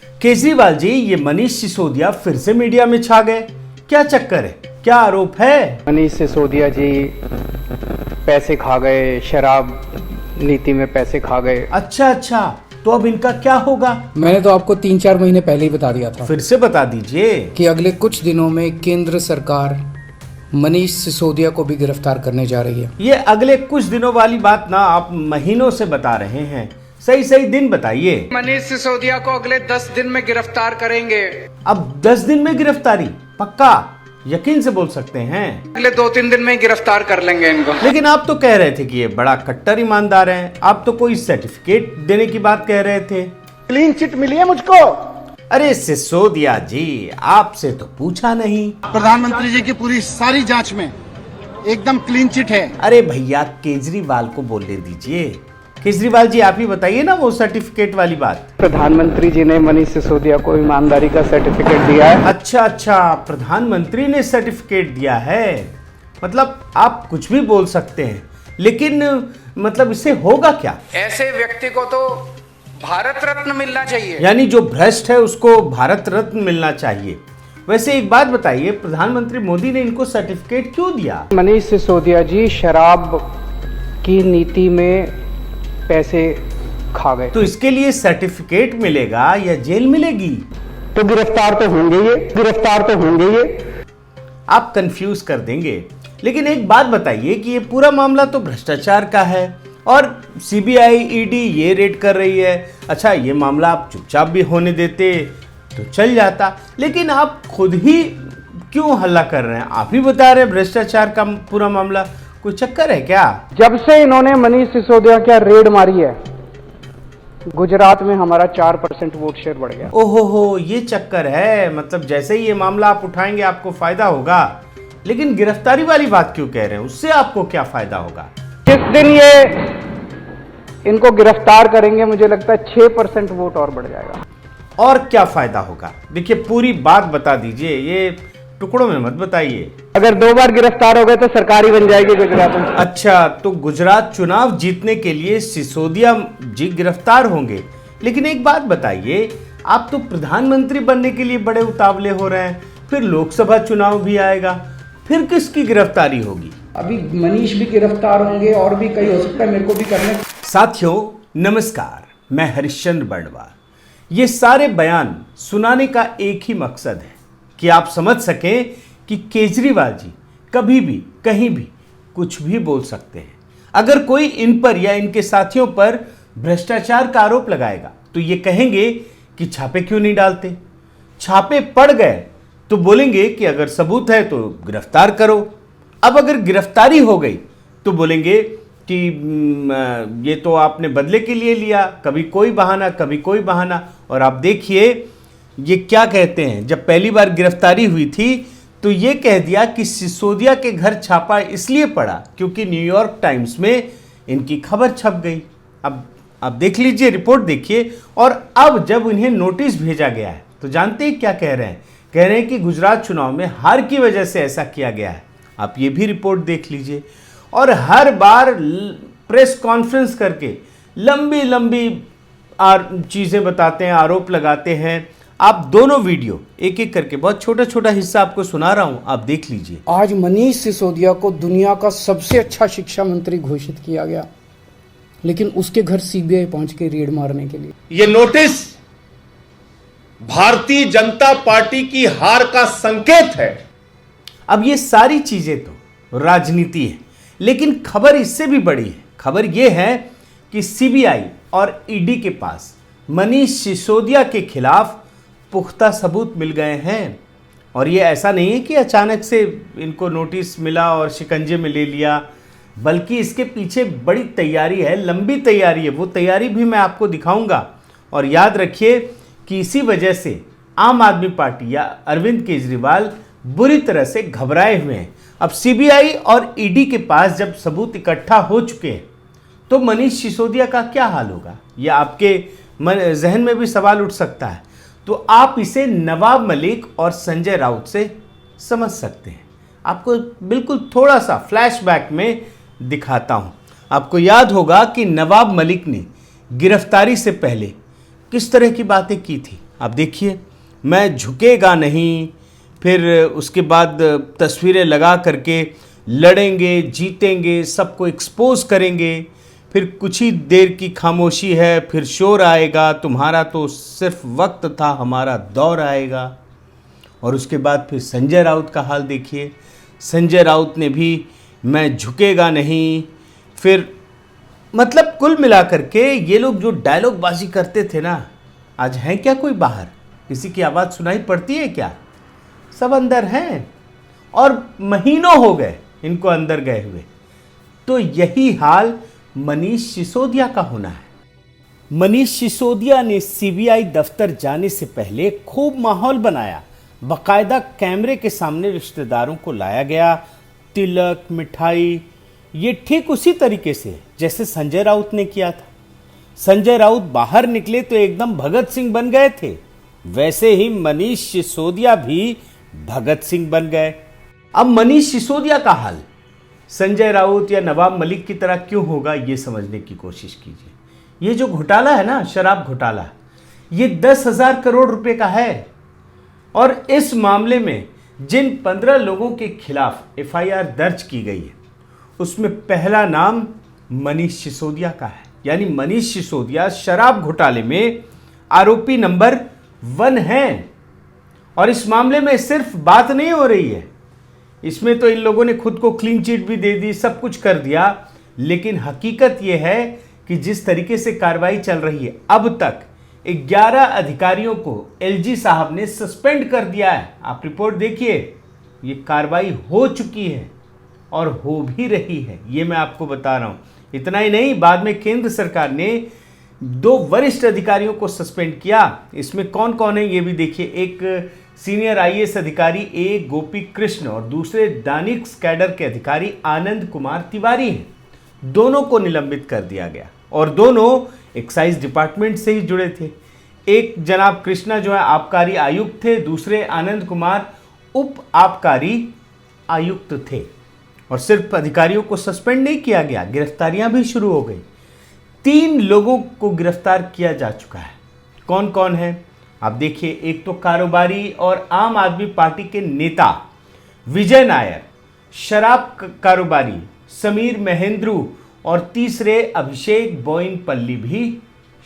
केजरीवाल जी, ये मनीष सिसोदिया फिर से मीडिया में छा गए। क्या चक्कर है, क्या आरोप है? मनीष सिसोदिया जी पैसे खा गए, शराब नीति में पैसे खा गए। अच्छा, तो अब इनका क्या होगा? मैंने तो आपको 3-4 महीने पहले ही बता दिया था फिर से बता दीजिए कि अगले कुछ दिनों में केंद्र सरकार मनीष सिसोदिया को भी गिरफ्तार करने जा रही है। ये अगले कुछ दिनों वाली बात ना आप महीनों से बता रहे हैं। सही दिन बताइए। मनीष सिसोदिया को अगले 10 दिन में गिरफ्तार करेंगे। अब 10 दिन में गिरफ्तारी? पक्का यकीन से बोल सकते हैं? अगले 2-3 दिन में गिरफ्तार कर लेंगे इनको। लेकिन आप तो कह रहे थे कि ये बड़ा कट्टर ईमानदार हैं। आप तो कोई सर्टिफिकेट देने की बात कह रहे थे। क्लीन चिट मिली है मुझको। अरे सिसोदिया जी, आपसे तो पूछा नहीं। प्रधानमंत्री जी की पूरी सारी जांच में एकदम क्लीन चिट है। अरे भैया, केजरीवाल को बोलने दीजिए। केजरीवाल जी, आप ही बताइए ना वो सर्टिफिकेट वाली बात। प्रधानमंत्री जी ने मनीष सिसोदिया को ईमानदारी का सर्टिफिकेट दिया है। अच्छा, प्रधानमंत्री ने सर्टिफिकेट दिया है। मतलब आप कुछ भी बोल सकते हैं, लेकिन मतलब इससे होगा क्या? ऐसे व्यक्ति को तो भारत रत्न मिलना चाहिए। यानी जो भ्रष्ट है उसको भारत रत्न मिलना चाहिए। वैसे एक बात बताइए, प्रधानमंत्री मोदी ने इनको सर्टिफिकेट क्यों दिया? मनीष सिसोदिया जी शराब की नीति में पैसे खा गए। तो इसके लिए सर्टिफिकेट मिलेगा या जेल मिलेगी? तो गिरफ्तार तो होंगे ये। आप कंफ्यूज कर देंगे। लेकिन एक बात बताइए कि ये पूरा मामला तो भ्रष्टाचार का है और सीबीआई ईडी ये रेड कर रही है। अच्छा, ये मामला आप चुपचाप भी होने देते तो चल जाता, लेकिन आप खुद ही क्यों हल्ला कर रहे हैं? आप ही बता रहे हैं भ्रष्टाचार का पूरा मामला। कोई चक्कर है क्या? जब से इन्होंने मनीष सिसोदिया क्या रेड मारी है, गुजरात में हमारा 4% वोट शेयर बढ़ गया। ओहो, ये चक्कर है। मतलब जैसे ही ये मामला आप उठाएंगे आपको फायदा होगा, लेकिन गिरफ्तारी वाली बात क्यों कह रहे हैं? उससे आपको क्या फायदा होगा? जिस दिन ये इनको गिरफ्तार करेंगे, मुझे लगता है 6% वोट और बढ़ जाएगा। और क्या फायदा होगा? देखिए, पूरी बात बता दीजिए, ये टुकड़ों में मत बताइए। अगर 2 बार गिरफ्तार हो गए तो सरकार ही बन जाएगी गुजरात में। अच्छा, तो गुजरात चुनाव जीतने के लिए सिसोदिया जी गिरफ्तार होंगे। लेकिन एक बात बताइए, आप तो प्रधानमंत्री बनने के लिए बड़े उतावले हो रहे हैं, फिर लोकसभा चुनाव भी आएगा, फिर किसकी गिरफ्तारी होगी? अभी मनीष भी गिरफ्तार होंगे और भी कई हो सकता है, मेरे को भी करने। साथियों नमस्कार, मैं हरिश्चंद्र बर्णवाल। ये सारे बयान सुनाने का एक ही मकसद है कि आप समझ सकें कि केजरीवाल जी कभी भी कहीं भी कुछ भी बोल सकते हैं। अगर कोई इन पर या इनके साथियों पर भ्रष्टाचार का आरोप लगाएगा तो ये कहेंगे कि छापे क्यों नहीं डालते। छापे पड़ गए तो बोलेंगे कि अगर सबूत है तो गिरफ्तार करो। अब अगर गिरफ्तारी हो गई तो बोलेंगे कि ये तो आपने बदले के लिए लिया, कभी कोई बहाना। और आप देखिए ये क्या कहते हैं, जब पहली बार गिरफ्तारी हुई थी तो ये कह दिया कि सिसोदिया के घर छापा इसलिए पड़ा क्योंकि न्यूयॉर्क टाइम्स में इनकी खबर छप गई। अब देख लीजिए, रिपोर्ट देखिए। और अब जब इन्हें नोटिस भेजा गया है तो जानते हैं क्या कह रहे हैं? कह रहे हैं कि गुजरात चुनाव में हार की वजह से ऐसा किया गया है। आप ये भी रिपोर्ट देख लीजिए। और हर बार प्रेस कॉन्फ्रेंस करके लंबी चीज़ें बताते हैं, आरोप लगाते हैं। आप दोनों वीडियो एक एक करके, बहुत छोटा हिस्सा आपको सुना रहा हूं, आप देख लीजिए। आज मनीष सिसोदिया को दुनिया का सबसे अच्छा शिक्षा मंत्री घोषित किया गया, लेकिन उसके घर सीबीआई पहुंच के रेड मारने के लिए। ये नोटिस भारतीय जनता पार्टी की हार का संकेत है। अब ये सारी चीजें तो राजनीति है, लेकिन खबर इससे भी बड़ी है। खबर यह है कि सीबीआई और ईडी के पास मनीष सिसोदिया के खिलाफ पुख्ता सबूत मिल गए हैं। और ये ऐसा नहीं है कि अचानक से इनको नोटिस मिला और शिकंजे में ले लिया, बल्कि इसके पीछे बड़ी तैयारी है, लंबी तैयारी है। वो तैयारी भी मैं आपको दिखाऊंगा। और याद रखिए कि इसी वजह से आम आदमी पार्टी या अरविंद केजरीवाल बुरी तरह से घबराए हुए हैं। अब सीबीआई और ईडी के पास जब सबूत इकट्ठा हो चुके हैं तो मनीष सिसोदिया का क्या हाल होगा, यह आपके जहन में भी सवाल उठ सकता है। तो आप इसे नवाब मलिक और संजय राउत से समझ सकते हैं। आपको बिल्कुल थोड़ा सा फ्लैशबैक में दिखाता हूं। आपको याद होगा कि नवाब मलिक ने गिरफ्तारी से पहले किस तरह की बातें की थी। आप देखिए, मैं झुकेगा नहीं, फिर उसके बाद तस्वीरें लगा करके लड़ेंगे, जीतेंगे, सबको एक्सपोज करेंगे, फिर कुछ ही देर की खामोशी है, फिर शोर आएगा, तुम्हारा तो सिर्फ वक्त था, हमारा दौर आएगा। और उसके बाद फिर संजय राउत का हाल देखिए, संजय राउत ने भी मैं झुकेगा नहीं, फिर मतलब कुल मिलाकर के ये लोग जो डायलॉग बाजी करते थे ना, आज हैं क्या कोई बाहर? किसी की आवाज़ सुनाई पड़ती है क्या? सब अंदर हैं और महीनों हो गए इनको अंदर गए हुए। तो यही हाल मनीष सिसोदिया का होना है। मनीष सिसोदिया ने सीबीआई दफ्तर जाने से पहले खूब माहौल बनाया। बाकायदा कैमरे के सामने रिश्तेदारों को लाया गया, तिलक, मिठाई, ये ठीक उसी तरीके से जैसे संजय राउत ने किया था। संजय राउत बाहर निकले तो एकदम भगत सिंह बन गए थे, वैसे ही मनीष सिसोदिया भी भगत सिंह बन गए। अब मनीष सिसोदिया का हाल संजय राउत या नवाब मलिक की तरह क्यों होगा, ये समझने की कोशिश कीजिए। ये जो घोटाला है ना, शराब घोटाला, ये 10,000 करोड़ रुपए का है। और इस मामले में जिन 15 लोगों के खिलाफ एफआईआर दर्ज की गई है, उसमें पहला नाम मनीष सिसोदिया का है। यानी मनीष सिसोदिया शराब घोटाले में आरोपी नंबर 1 हैं। और इस मामले में सिर्फ बात नहीं हो रही है, इसमें तो इन लोगों ने खुद को क्लीन चिट भी दे दी, सब कुछ कर दिया, लेकिन हकीकत यह है कि जिस तरीके से कार्रवाई चल रही है, अब तक 11 अधिकारियों को एलजी साहब ने सस्पेंड कर दिया है। आप रिपोर्ट देखिए, ये कार्रवाई हो चुकी है और हो भी रही है, ये मैं आपको बता रहा हूं। इतना ही नहीं, बाद में केंद्र सरकार ने 2 वरिष्ठ अधिकारियों को सस्पेंड किया। इसमें कौन कौन है ये भी देखिए। एक सीनियर आईएएस अधिकारी ए गोपी कृष्ण और दूसरे दानिक्स कैडर के अधिकारी आनंद कुमार तिवारी हैं। दोनों को निलंबित कर दिया गया और दोनों एक्साइज डिपार्टमेंट से ही जुड़े थे। एक जनाब कृष्णा जो है आबकारी आयुक्त थे, दूसरे आनंद कुमार उप आबकारी आयुक्त थे। और सिर्फ अधिकारियों को सस्पेंड नहीं किया गया, गिरफ्तारियां भी शुरू हो गई। 3 लोगों को गिरफ्तार किया जा चुका है। कौन कौन है आप देखिए। एक तो कारोबारी और आम आदमी पार्टी के नेता विजय नायर, शराब कारोबारी समीर महेंद्रू और तीसरे अभिषेक बोइनपल्ली भी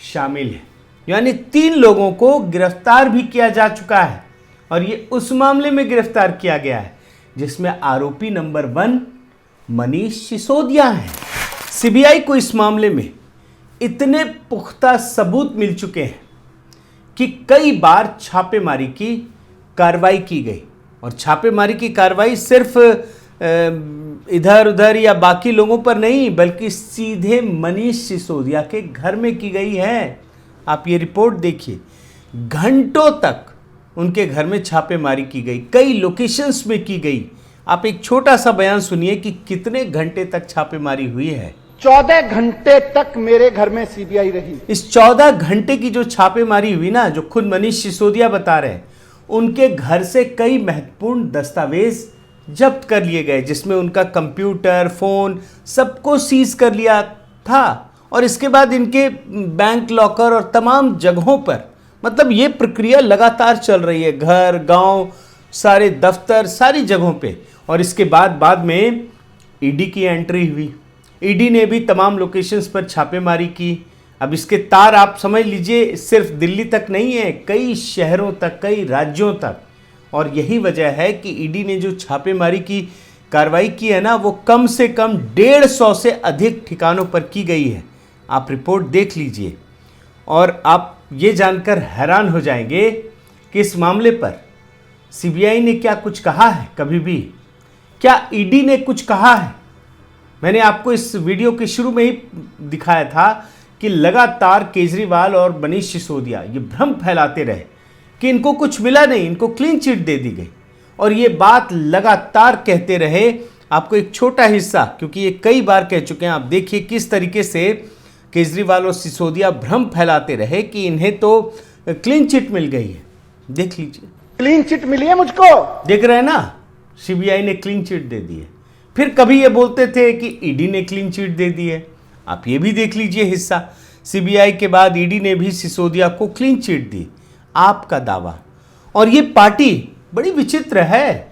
शामिल हैं। यानी 3 लोगों को गिरफ्तार भी किया जा चुका है। और ये उस मामले में गिरफ्तार किया गया है जिसमें आरोपी नंबर 1 मनीष सिसोदिया है। सीबीआई को इस मामले में इतने पुख्ता सबूत मिल चुके हैं कि कई बार छापेमारी की कार्रवाई की गई। और छापेमारी की कार्रवाई सिर्फ इधर उधर या बाकी लोगों पर नहीं, बल्कि सीधे मनीष सिसोदिया के घर में की गई है। आप ये रिपोर्ट देखिए, घंटों तक उनके घर में छापेमारी की गई, कई लोकेशंस में की गई। आप एक छोटा सा बयान सुनिए कि कितने घंटे तक छापेमारी हुई है। 14 घंटे तक मेरे घर में सीबीआई रही। इस 14 घंटे की जो छापेमारी हुई ना, जो खुद मनीष सिसोदिया बता रहे हैं, उनके घर से कई महत्वपूर्ण दस्तावेज जब्त कर लिए गए, जिसमें उनका कंप्यूटर, फोन सबको सीज कर लिया था। और इसके बाद इनके बैंक लॉकर और तमाम जगहों पर, मतलब ये प्रक्रिया लगातार चल रही है, घर, गांव, सारे दफ्तर, सारी जगहों पे। और इसके बाद में ईडी की एंट्री हुई। ईडी ने भी तमाम लोकेशंस पर छापेमारी की। अब इसके तार आप समझ लीजिए, सिर्फ दिल्ली तक नहीं है, कई शहरों तक, कई राज्यों तक। और यही वजह है कि ईडी ने जो छापेमारी की कार्रवाई की है ना, वो कम से कम 150 से अधिक ठिकानों पर की गई है। आप रिपोर्ट देख लीजिए और आप ये जानकर हैरान हो जाएंगे कि इस मामले पर सीबीआई ने क्या कुछ कहा है। कभी भी क्या ईडी ने कुछ कहा है? मैंने आपको इस वीडियो के शुरू में ही दिखाया था कि लगातार केजरीवाल और मनीष सिसोदिया ये भ्रम फैलाते रहे कि इनको कुछ मिला नहीं, इनको क्लीन चिट दे दी गई। और ये बात लगातार कहते रहे। आपको एक छोटा हिस्सा, क्योंकि ये कई बार कह चुके हैं, आप देखिए किस तरीके से केजरीवाल और सिसोदिया भ्रम फैलाते रहे कि इन्हें तो क्लीन चिट मिल गई है। देख लीजिए, क्लीन चिट मिली है मुझको। देख रहे हैं ना, सीबीआई ने क्लीन चिट दे दी है। फिर कभी ये बोलते थे कि ईडी ने क्लीन चिट दे दी है। आप ये भी देख लीजिए हिस्सा, सीबीआई के बाद ईडी ने भी सिसोदिया को क्लीन चिट दी। आपका दावा। और ये पार्टी बड़ी विचित्र है,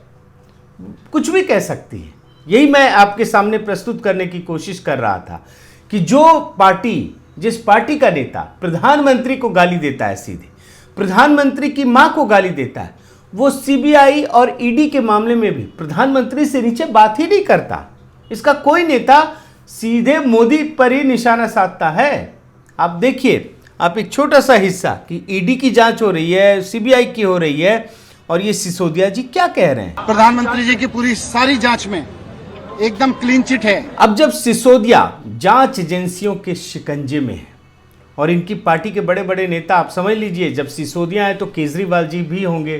कुछ भी कह सकती है। यही मैं आपके सामने प्रस्तुत करने की कोशिश कर रहा था कि जिस पार्टी का नेता प्रधानमंत्री को गाली देता है, सीधे प्रधानमंत्री की मां को गाली देता है, वो सीबीआई और ईडी के मामले में भी प्रधानमंत्री से नीचे बात ही नहीं करता। इसका कोई नेता सीधे मोदी पर ही निशाना साधता है। आप देखिए, आप एक छोटा सा हिस्सा कि ईडी की जांच हो रही है, सीबीआई की हो रही है, और ये सिसोदिया जी क्या कह रहे हैं। प्रधानमंत्री जी की पूरी सारी जांच में एकदम क्लीन चिट है। अब जब सिसोदिया जांच एजेंसियों के शिकंजे में है और इनकी पार्टी के बड़े बड़े नेता, आप समझ लीजिए जब सिसोदिया है तो केजरीवाल जी भी होंगे,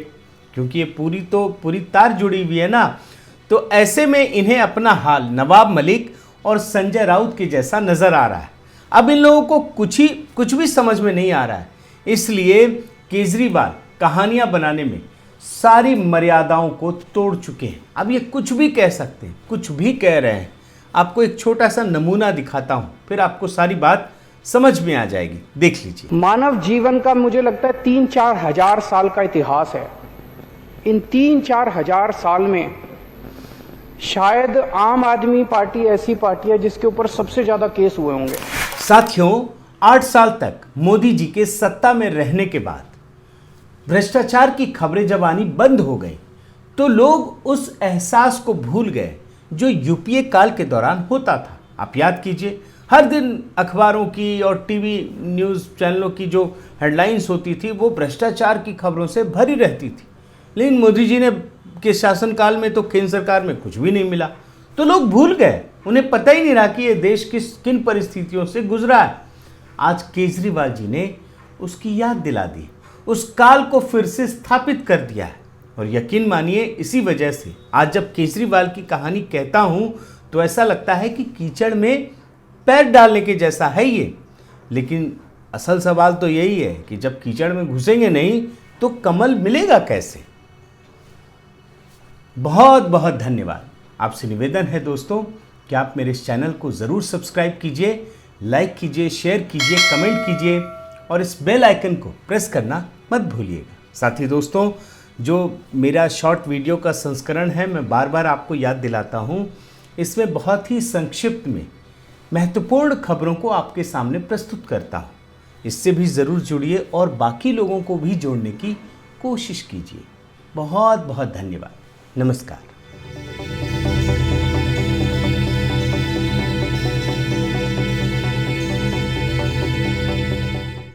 क्योंकि ये पूरी तार जुड़ी हुई है ना। तो ऐसे में इन्हें अपना हाल नवाब मलिक और संजय राउत के जैसा नजर आ रहा है। अब इन लोगों को कुछ भी समझ में नहीं आ रहा है, इसलिए केजरीवाल कहानियां बनाने में सारी मर्यादाओं को तोड़ चुके हैं। अब ये कुछ भी कह सकते हैं, कुछ भी कह रहे हैं। आपको एक छोटा सा नमूना दिखाता हूं, फिर आपको सारी बात समझ में आ जाएगी। देख लीजिए। मानव जीवन का मुझे लगता है 3-4 हजार साल का इतिहास है। इन 3-4 हजार साल में शायद आम आदमी पार्टी ऐसी पार्टी है जिसके ऊपर सबसे ज्यादा केस हुए होंगे। साथियों, 8 साल तक मोदी जी के सत्ता में रहने के बाद भ्रष्टाचार की खबरें जब आनी बंद हो गई तो लोग उस एहसास को भूल गए जो यूपीए काल के दौरान होता था। आप याद कीजिए, हर दिन अखबारों की और टीवी न्यूज़ चैनलों की जो हेडलाइंस होती थी वो भ्रष्टाचार की खबरों से भरी रहती थी। लेकिन मोदी जी के शासनकाल में तो केंद्र सरकार में कुछ भी नहीं मिला, तो लोग भूल गए, उन्हें पता ही नहीं रहा कि ये देश किन परिस्थितियों से गुजरा है। आज केजरीवाल जी ने उसकी याद दिला दी, उस काल को फिर से स्थापित कर दिया है। और यकीन मानिए, इसी वजह से आज जब केजरीवाल की कहानी कहता हूं तो ऐसा लगता है कि कीचड़ में पैर डालने के जैसा है ये। लेकिन असल सवाल तो यही है कि जब कीचड़ में घुसेंगे नहीं तो कमल मिलेगा कैसे। बहुत बहुत धन्यवाद। आपसे निवेदन है दोस्तों कि आप मेरे इस चैनल को ज़रूर सब्सक्राइब कीजिए, लाइक कीजिए, शेयर कीजिए, कमेंट कीजिए और इस बेल आइकन को प्रेस करना मत भूलिएगा। साथ ही दोस्तों, जो मेरा शॉर्ट वीडियो का संस्करण है, मैं बार बार आपको याद दिलाता हूँ, इसमें बहुत ही संक्षिप्त में महत्वपूर्ण खबरों को आपके सामने प्रस्तुत करता हूँ। इससे भी ज़रूर जुड़िए और बाकी लोगों को भी जोड़ने की कोशिश कीजिए। बहुत बहुत धन्यवाद। नमस्कार।